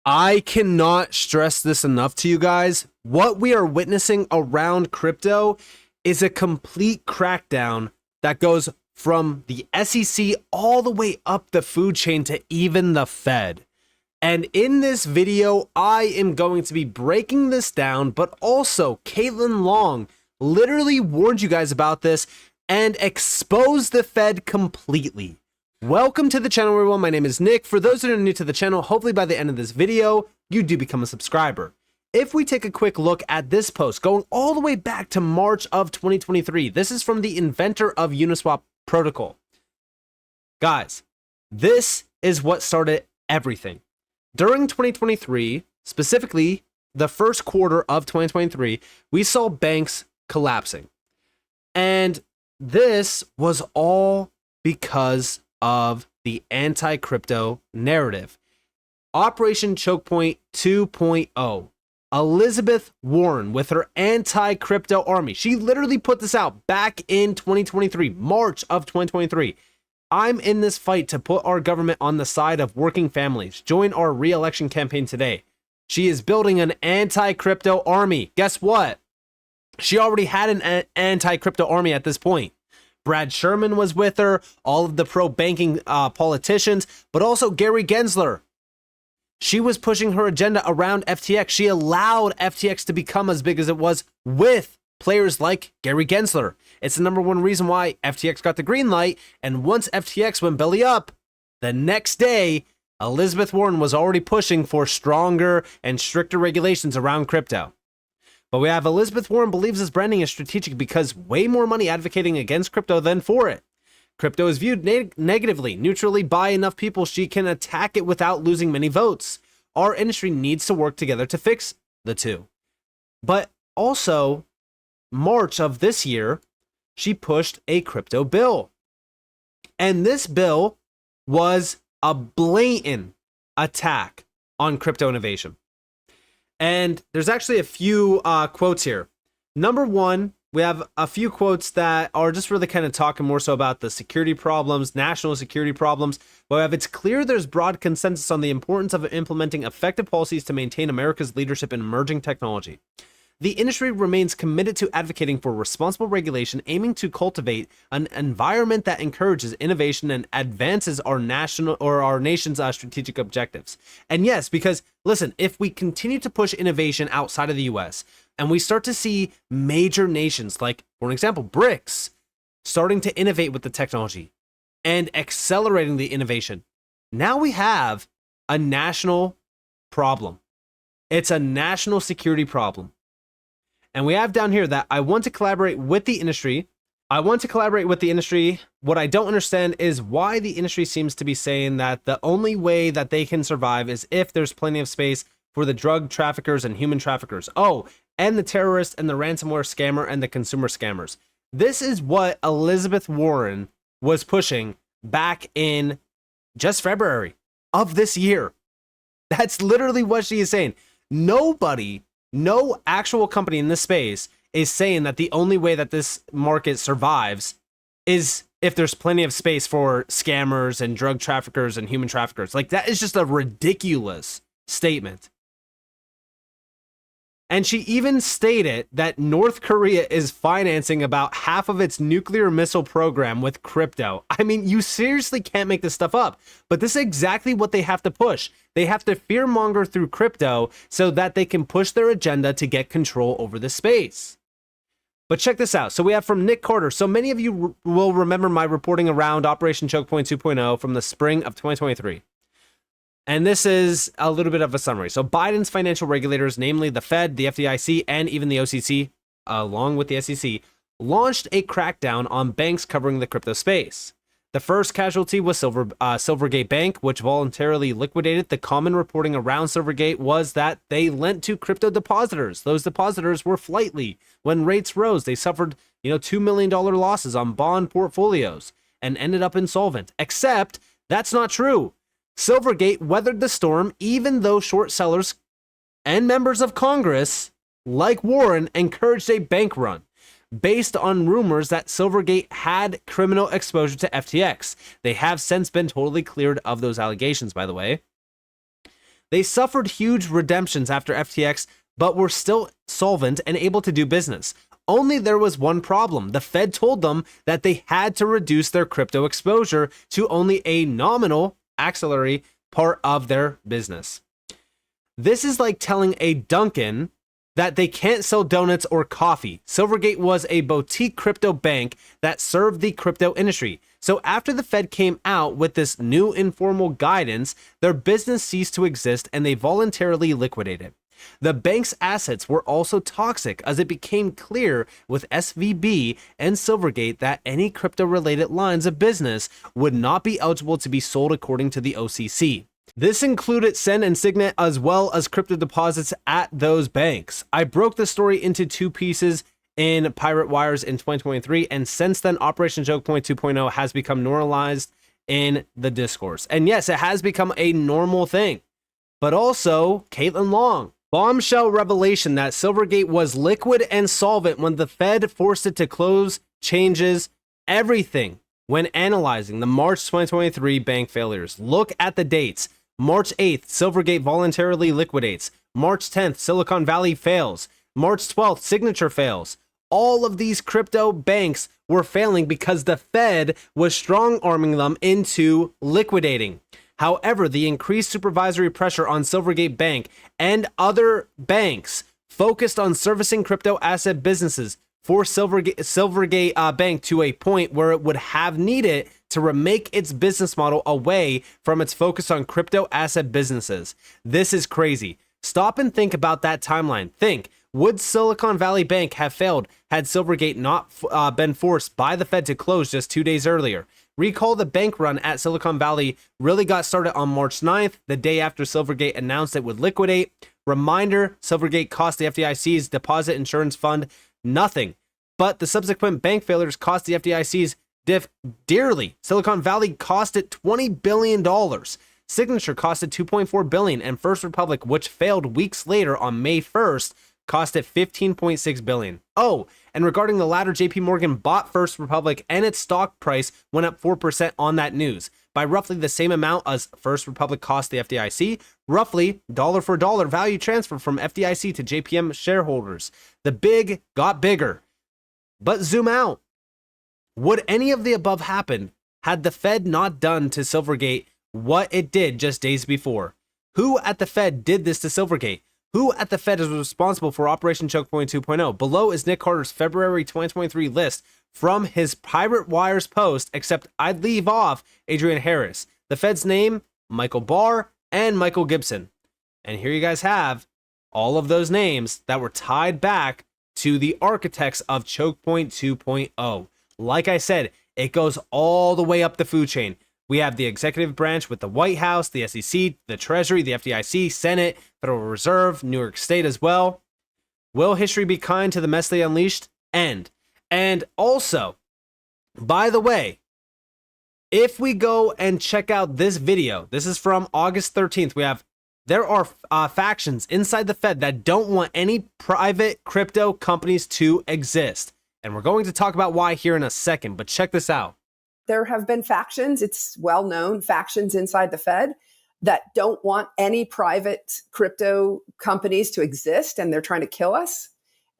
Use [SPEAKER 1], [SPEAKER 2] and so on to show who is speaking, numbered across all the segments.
[SPEAKER 1] I cannot stress this enough to you guys. What we are witnessing around crypto is a complete crackdown that goes from the SEC all the way up the food chain to even the Fed. And in this video, I am going to be breaking this down, but also Caitlin Long literally warned you guys about this and exposed the Fed completely. Welcome to the channel, everyone. My name is Nick. For those that are new to the channel, hopefully by the end of this video, you do become a subscriber. If we take a quick look at this post going all the way back to March of 2023, this is from the inventor of Uniswap protocol. Guys, this is what started everything. During 2023, specifically the first quarter of 2023, we saw banks collapsing. And this was all because of the anti-crypto narrative. Operation Choke Point 2.0. Elizabeth Warren with her anti-crypto army. She literally put this out back in 2023, March of 2023. I'm in this fight to put our government on the side of working families. Join our re-election campaign today. She is building an anti-crypto army. Guess what? She already had an anti-crypto army at this point. Brad Sherman was with her, all of the pro-banking politicians, but also Gary Gensler. She was pushing her agenda around FTX. She allowed FTX to become as big as it was with players like Gary Gensler. It's the number one reason why FTX got the green light. And once FTX went belly up, the next day, Elizabeth Warren was already pushing for stronger and stricter regulations around crypto. But we have Elizabeth Warren believes this branding is strategic because way more money advocating against crypto than for it. Crypto is viewed negatively, neutrally by enough people she can attack it without losing many votes. Our industry needs to work together to fix the two. But also, March of this year, she pushed a crypto bill. And this bill was a blatant attack on crypto innovation. And there's actually a few quotes here. Number one, we have a few quotes that are just really kind of talking more so about the security problems, national security problems. But it's clear there's broad consensus on the importance of implementing effective policies to maintain America's leadership in emerging technology. The industry remains committed to advocating for responsible regulation, aiming to cultivate an environment that encourages innovation and advances our nation's strategic objectives. And yes, because listen, if we continue to push innovation outside of the US and we start to see major nations like, for example, BRICS, starting to innovate with the technology and accelerating the innovation, now we have a national problem. It's a national security problem. And we have down here that I want to collaborate with the industry. What I don't understand is why the industry seems to be saying that the only way that they can survive is if there's plenty of space for the drug traffickers and human traffickers. Oh, and the terrorists and the ransomware scammer and the consumer scammers. This is what Elizabeth Warren was pushing back in just February of this year. That's literally what she is saying. No actual company in this space is saying that the only way that this market survives is if there's plenty of space for scammers and drug traffickers and human traffickers. Like, that is just a ridiculous statement. And she even stated that North Korea is financing about half of its nuclear missile program with crypto. I mean, you seriously can't make this stuff up. But this is exactly what they have to push. They have to fearmonger through crypto so that they can push their agenda to get control over the space. But check this out. So we have from Nick Carter. So many of you will remember my reporting around Operation Choke Point 2.0 from the spring of 2023. And this is a little bit of a summary. So Biden's financial regulators, namely the Fed, the FDIC, and even the OCC, along with the SEC, launched a crackdown on banks covering the crypto space. The first casualty was Silvergate Bank, which voluntarily liquidated. The common reporting around Silvergate was that they lent to crypto depositors. Those depositors were flightly. When rates rose, they suffered, $2 million losses on bond portfolios and ended up insolvent. Except that's not true. Silvergate weathered the storm, even though short sellers and members of Congress, like Warren, encouraged a bank run based on rumors that Silvergate had criminal exposure to FTX. They have since been totally cleared of those allegations, by the way. They suffered huge redemptions after FTX, but were still solvent and able to do business. Only there was one problem. The Fed told them that they had to reduce their crypto exposure to only a nominal auxiliary part of their business. This is like telling a Dunkin' that they can't sell donuts or coffee. Silvergate was a boutique crypto bank that served the crypto industry. So after the Fed came out with this new informal guidance, their business ceased to exist and they voluntarily liquidated. The bank's assets were also toxic as it became clear with SVB and Silvergate that any crypto-related lines of business would not be eligible to be sold according to the OCC. This included Send and Signet as well as crypto deposits at those banks. I broke the story into two pieces in Pirate Wires in 2023, and since then, Operation Choke Point 2.0 has become normalized in the discourse. And yes, it has become a normal thing. But also, Caitlin Long, bombshell revelation that Silvergate was liquid and solvent when the Fed forced it to close, changes everything when analyzing the March 2023 bank failures. Look at the dates. March 8th, Silvergate voluntarily liquidates. March 10th, Silicon Valley fails. March 12th, Signature fails. All of these crypto banks were failing because the Fed was strong-arming them into liquidating. However, the increased supervisory pressure on Silvergate Bank and other banks focused on servicing crypto asset businesses for Silvergate Bank to a point where it would have needed to remake its business model away from its focus on crypto asset businesses. This is crazy. Stop and think about that timeline. Think, would Silicon Valley Bank have failed had Silvergate not been forced by the Fed to close just 2 days earlier? Recall the bank run at Silicon Valley really got started on March 9th, the day after Silvergate announced it would liquidate. Reminder, Silvergate cost the FDIC's deposit insurance fund nothing, but the subsequent bank failures cost the FDIC's DIF dearly. Silicon Valley cost it $20 billion. Signature costed $2.4 billion, and First Republic, which failed weeks later on May 1st, cost it $15.6 billion. Oh, and regarding the latter, JP Morgan bought First Republic and its stock price went up 4% on that news by roughly the same amount as First Republic cost the FDIC, roughly dollar for dollar value transfer from FDIC to JPM shareholders. The big got bigger. But zoom out. Would any of the above happen had the Fed not done to Silvergate what it did just days before? Who at the Fed did this to Silvergate? Who at the Fed is responsible for Operation Choke Point 2.0? Below is Nick Carter's February 2023 list from his Pirate Wires post, except I'd leave off Adrian Harris. The Fed's name, Michael Barr, and Michael Gibson. And here you guys have all of those names that were tied back to the architects of Choke Point 2.0. Like I said, it goes all the way up the food chain. We have the executive branch with the White House, the SEC, the Treasury, the FDIC, Senate, Federal Reserve, New York State as well. Will history be kind to the mess they unleashed? End. And also, by the way, if we go and check out this video, this is from August 13th, there are factions inside the Fed that don't want any private crypto companies to exist. And we're going to talk about why here in a second, but check this out.
[SPEAKER 2] There have been factions, it's well known, factions inside the Fed that don't want any private crypto companies to exist, and they're trying to kill us.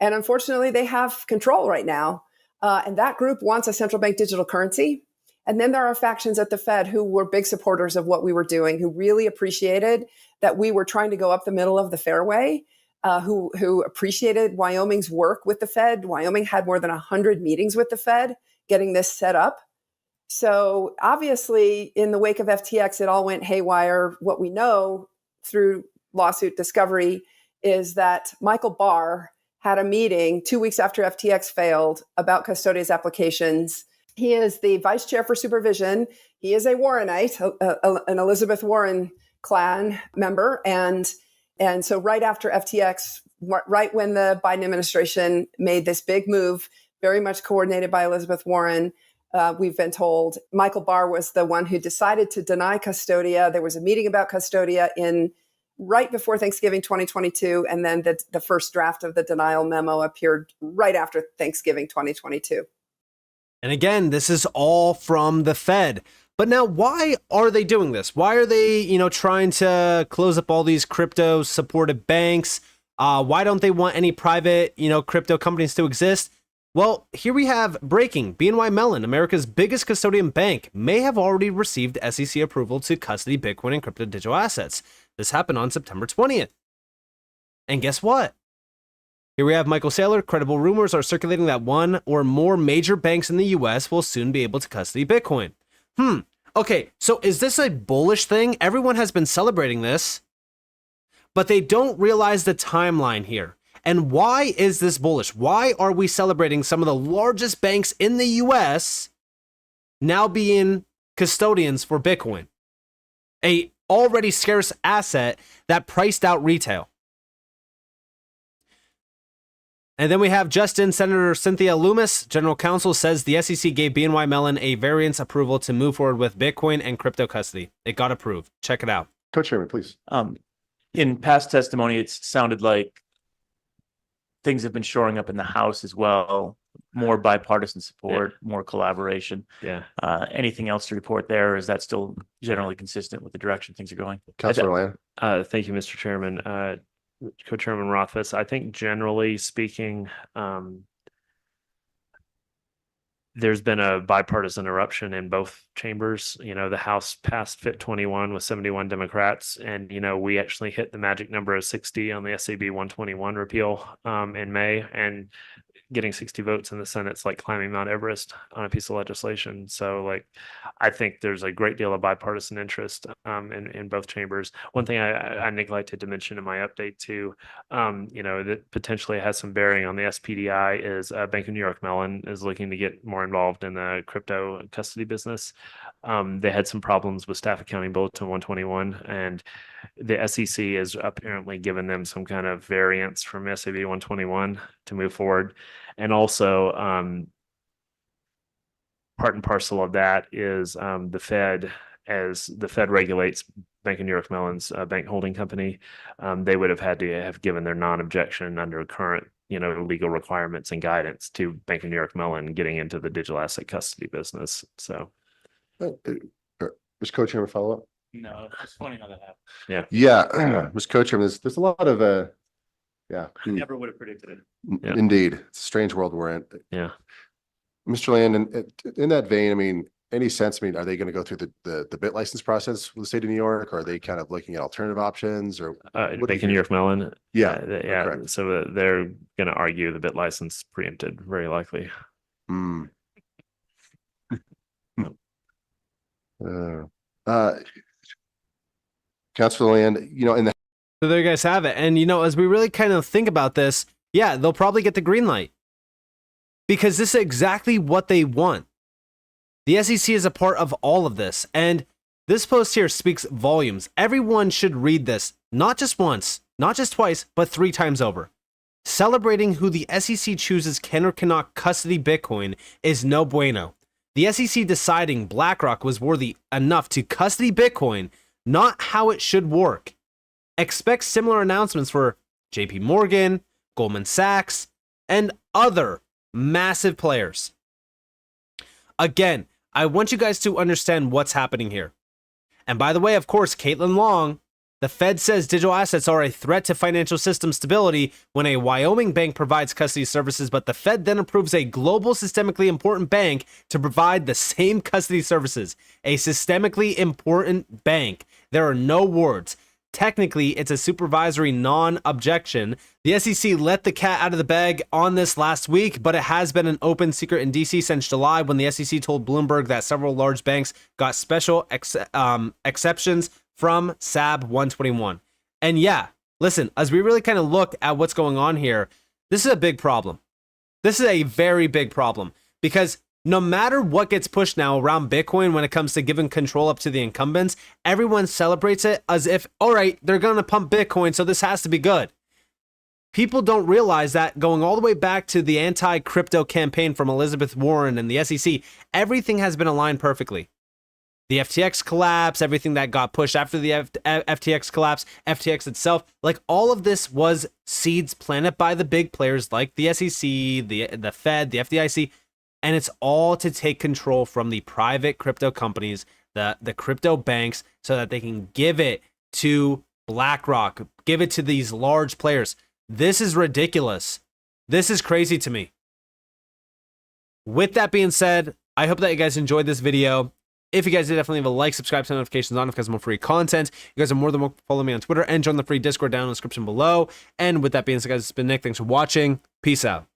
[SPEAKER 2] And unfortunately, they have control right now. And that group wants a central bank digital currency. And then there are factions at the Fed who were big supporters of what we were doing, who really appreciated that we were trying to go up the middle of the fairway, who appreciated Wyoming's work with the Fed. Wyoming had more than 100 meetings with the Fed getting this set up. So obviously, in the wake of FTX, it all went haywire. What we know through lawsuit discovery is that Michael Barr had a meeting 2 weeks after FTX failed about Custodia's applications. He is the vice chair for supervision. He is a Warrenite, an Elizabeth Warren clan member. And so right after FTX, right when the Biden administration made this big move, very much coordinated by Elizabeth Warren, we've been told Michael Barr was the one who decided to deny Custodia. There was a meeting about Custodia right before Thanksgiving 2022, and then the first draft of the denial memo appeared right after Thanksgiving 2022.
[SPEAKER 1] And again, this is all from the Fed. But now, why are they doing this? Why are they, trying to close up all these crypto supported banks? Why don't they want any private, crypto companies to exist? Well, here we have breaking. BNY Mellon, America's biggest custodian bank, may have already received SEC approval to custody Bitcoin and crypto digital assets. This happened on September 20th. And guess what? Here we have Michael Saylor. Credible rumors are circulating that one or more major banks in the US will soon be able to custody Bitcoin. Okay, so is this a bullish thing? Everyone has been celebrating this, but they don't realize the timeline here. And why is this bullish? Why are we celebrating some of the largest banks in the US now being custodians for Bitcoin? A already scarce asset that priced out retail. And then we have Justin. Senator Cynthia Loomis, general counsel, says the SEC gave BNY Mellon a variance approval to move forward with Bitcoin and crypto custody. It got approved. Check it out.
[SPEAKER 3] Co-chairman, please.
[SPEAKER 4] In past testimony, it sounded like things have been shoring up in the House as well. More bipartisan support, more collaboration.
[SPEAKER 1] Yeah.
[SPEAKER 4] Anything else to report there? Or is that still generally consistent with the direction things are going?
[SPEAKER 3] Councilor Land.
[SPEAKER 5] Thank you, Mr. Chairman. Co-Chairman Rothfuss, I think generally speaking, there's been a bipartisan eruption in both chambers. The House passed FIT 21 with 71 Democrats, and we actually hit the magic number of 60 on the SAB 121 repeal in May, and getting 60 votes in the Senate's like climbing Mount Everest on a piece of legislation. So I think there's a great deal of bipartisan interest in both chambers. One thing I neglected to mention in my update too, that potentially has some bearing on the SPDI is Bank of New York Mellon is looking to get more involved in the crypto custody business. They had some problems with Staff Accounting Bulletin 121, and the SEC has apparently given them some kind of variance from SAB 121 to move forward. And also, part and parcel of that is the Fed, as the Fed regulates Bank of New York Mellon's bank holding company, they would have had to have given their non-objection under current, legal requirements and guidance to Bank of New York Mellon getting into the digital asset custody business. So,
[SPEAKER 3] Mr. Co-chairman, follow up?
[SPEAKER 4] No, it's funny how that happened.
[SPEAKER 3] Yeah, Mr. Co-chairman, there's a lot of
[SPEAKER 4] I never would have predicted it.
[SPEAKER 1] Yeah.
[SPEAKER 3] Indeed, it's a strange world we're in.
[SPEAKER 1] Yeah.
[SPEAKER 3] Mr. Land, in that vein, any sense? Are they going to go through the bit license process with the state of New York? Or are they kind of looking at alternative options? Or
[SPEAKER 1] Bank of New York Mellon?
[SPEAKER 3] Yeah.
[SPEAKER 1] Yeah. So they're going to argue the bit license preempted, very likely.
[SPEAKER 3] Councilor Land, in the
[SPEAKER 1] So there you guys have it. And, as we really kind of think about this, yeah, they'll probably get the green light because this is exactly what they want. The SEC is a part of all of this. And this post here speaks volumes. Everyone should read this, not just once, not just twice, but 3 times over. Celebrating who the SEC chooses can or cannot custody Bitcoin is no bueno. The SEC deciding BlackRock was worthy enough to custody Bitcoin, not how it should work. Expect similar announcements for JP Morgan, Goldman Sachs, and other massive players. Again, I want you guys to understand what's happening here. And by the way, of course, Caitlin Long, the Fed says digital assets are a threat to financial system stability when a Wyoming bank provides custody services, but the Fed then approves a global systemically important bank to provide the same custody services. A systemically important bank. There are no words. Technically, it's a supervisory non-objection. The SEC let the cat out of the bag on this last week, but it has been an open secret in DC since July when the SEC told Bloomberg that several large banks got special exceptions from SAB 121. And yeah, listen, as we really kind of look at what's going on here, this is a big problem. This is a very big problem because no matter what gets pushed now around Bitcoin when it comes to giving control up to the incumbents, everyone celebrates it as if, all right, they're going to pump Bitcoin, so this has to be good. People don't realize that going all the way back to the anti-crypto campaign from Elizabeth Warren and the SEC, everything has been aligned perfectly. The FTX collapse, everything that got pushed after the FTX collapse, FTX itself, like all of this was seeds planted by the big players like the SEC, the Fed, the FDIC, and it's all to take control from the private crypto companies the crypto banks so that they can give it to BlackRock, give it to these large players. This is ridiculous. This is crazy to me. With that being said, I hope that you guys enjoyed this video. If you guys did, definitely leave a like, subscribe, turn notifications on because more free content. You guys are more than welcome to follow me on Twitter and join the free Discord down in the description below. And with that being said, guys, it's been Nick. Thanks for watching. Peace out.